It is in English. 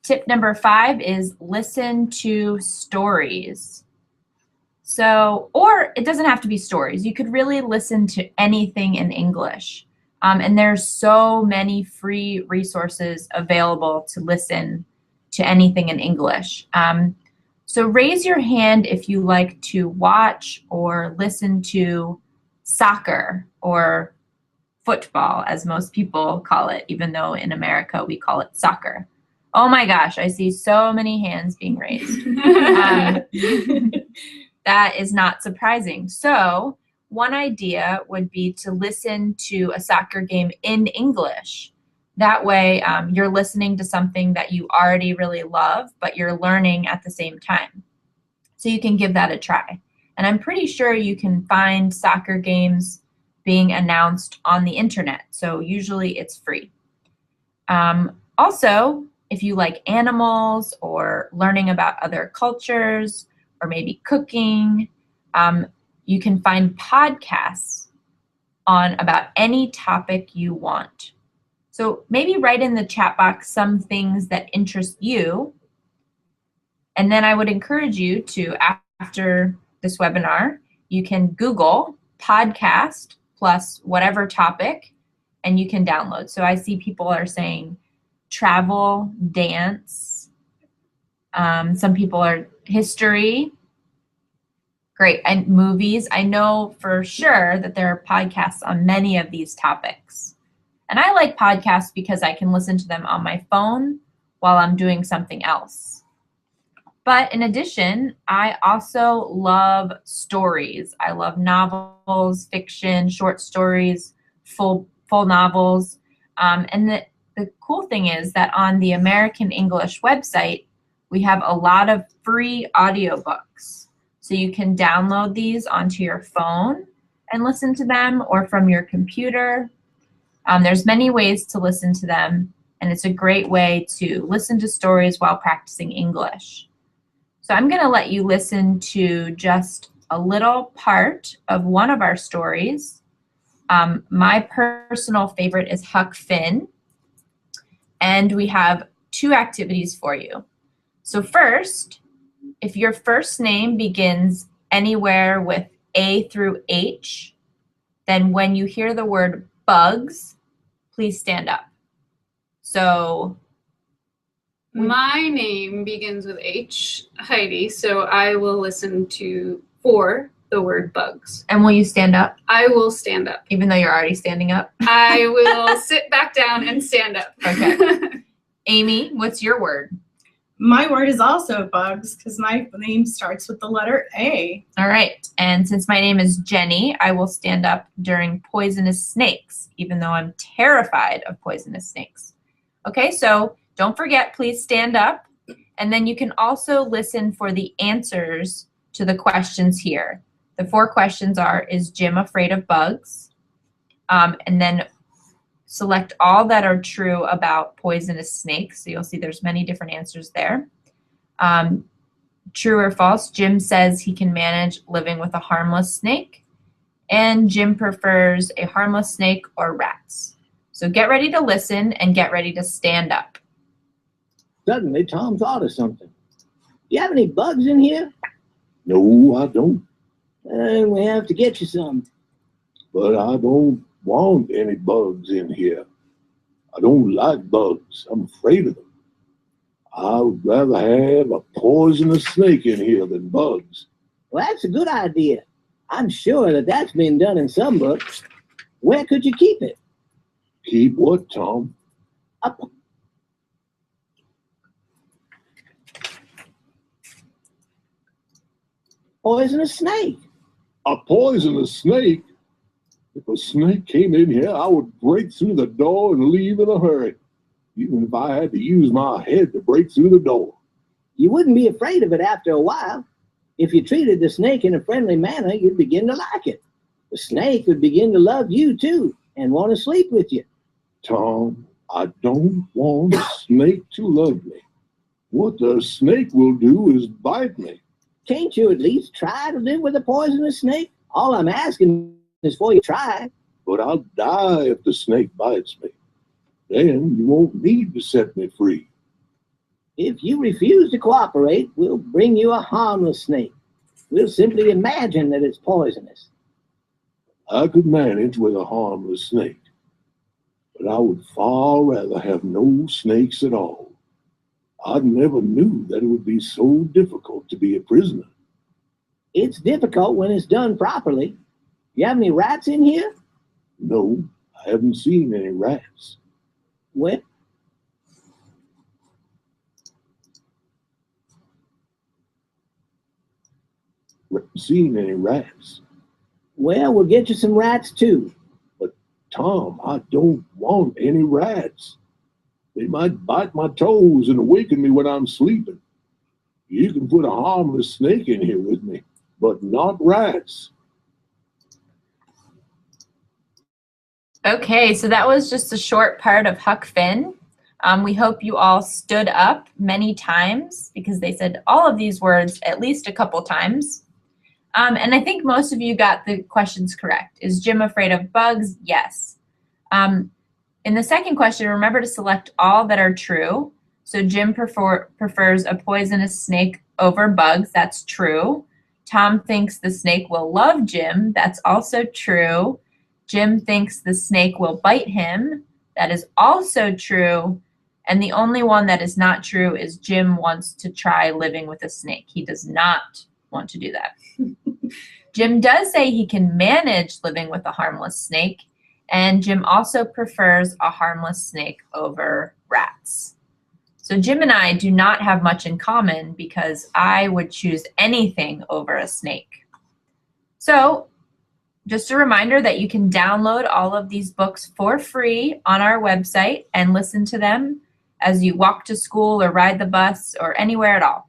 Tip number 5 is listen to stories. So, or it doesn't have to be stories. You could really listen to anything in English. And there's so many free resources available to listen to anything in English. So raise your hand if you like to watch or listen to soccer or football, as most people call it, even though in America we call it soccer. Oh my gosh, I see so many hands being raised. That is not surprising. So one idea would be to listen to a soccer game in English. That way you're listening to something that you already really love, but you're learning at the same time. So you can give that a try. And I'm pretty sure you can find soccer games being announced on the internet. So usually it's free. Also, if you like animals or learning about other cultures or maybe cooking, you can find podcasts on about any topic you want. So maybe write in the chat box some things that interest you. And then I would encourage you to, after this webinar, you can Google podcast plus whatever topic, and you can download. So I see people are saying travel, dance. Some people are history. Great. And movies. I know for sure that there are podcasts on many of these topics. And I like podcasts because I can listen to them on my phone while I'm doing something else. But in addition, I also love stories. I love novels, fiction, short stories, full novels. And the cool thing is that on the American English website, we have a lot of free audiobooks. So you can download these onto your phone and listen to them, or from your computer. There's many ways to listen to them, and it's a great way to listen to stories while practicing English. So I'm going to let you listen to just a little part of one of our stories. My personal favorite is Huck Finn, and we have 2 activities for you. So first, if your first name begins anywhere with A through H, then when you hear the word bugs, please stand up. So my name begins with H, Heidi, so I will listen for the word bugs. And will you stand up? I will stand up. Even though you're already standing up? I will sit back down and stand up. Okay. Amy, what's your word? My word is also bugs because my name starts with the letter A. All right. And since my name is Jenny, I will stand up during poisonous snakes, even though I'm terrified of poisonous snakes. Okay, so don't forget, please stand up. And then you can also listen for the answers to the questions here. The 4 questions are, is Jim afraid of bugs? And then select all that are true about poisonous snakes. So you'll see there's many different answers there. True or false, Jim says he can manage living with a harmless snake. And Jim prefers a harmless snake or rats. So get ready to listen and get ready to stand up. Suddenly, Tom thought of something. You have any bugs in here? No, I don't. And we have to get you some. But I don't want any bugs in here. I don't like bugs. I'm afraid of them. I would rather have a poisonous snake in here than bugs. Well, that's a good idea. I'm sure that that's been done in some books. Where could you keep it? Keep what, Tom? A poisonous snake. A poisonous snake? If a snake came in here, I would break through the door and leave in a hurry, even if I had to use my head to break through the door. You wouldn't be afraid of it after a while. If you treated the snake in a friendly manner, you'd begin to like it. The snake would begin to love you, too, and want to sleep with you. Tom, I don't want a snake to love me. What the snake will do is bite me. Can't you at least try to live with a poisonous snake? All I'm asking is for you to try. But I'll die if the snake bites me. Then you won't need to set me free. If you refuse to cooperate, we'll bring you a harmless snake. We'll simply imagine that it's poisonous. I could manage with a harmless snake, but I would far rather have no snakes at all. I never knew that it would be so difficult to be a prisoner. It's difficult when it's done properly. You have any rats in here? No, I haven't seen any rats. Well, Seen any rats. we'll get you some rats too. Tom, I don't want any rats. They might bite my toes and awaken me when I'm sleeping. You can put a harmless snake in here with me, but not rats. Okay, so that was just a short part of Huck Finn. We hope you all stood up many times because they said all of these words at least a couple times. And I think most of you got the questions correct. Is Jim afraid of bugs? Yes. In the second question, remember to select all that are true. So Jim prefers a poisonous snake over bugs. That's true. Tom thinks the snake will love Jim. That's also true. Jim thinks the snake will bite him. That is also true. And the only one that is not true is Jim wants to try living with a snake. He does not want to do that. Jim does say he can manage living with a harmless snake, and Jim also prefers a harmless snake over rats. So Jim and I do not have much in common because I would choose anything over a snake. So just a reminder that you can download all of these books for free on our website and listen to them as you walk to school or ride the bus or anywhere at all.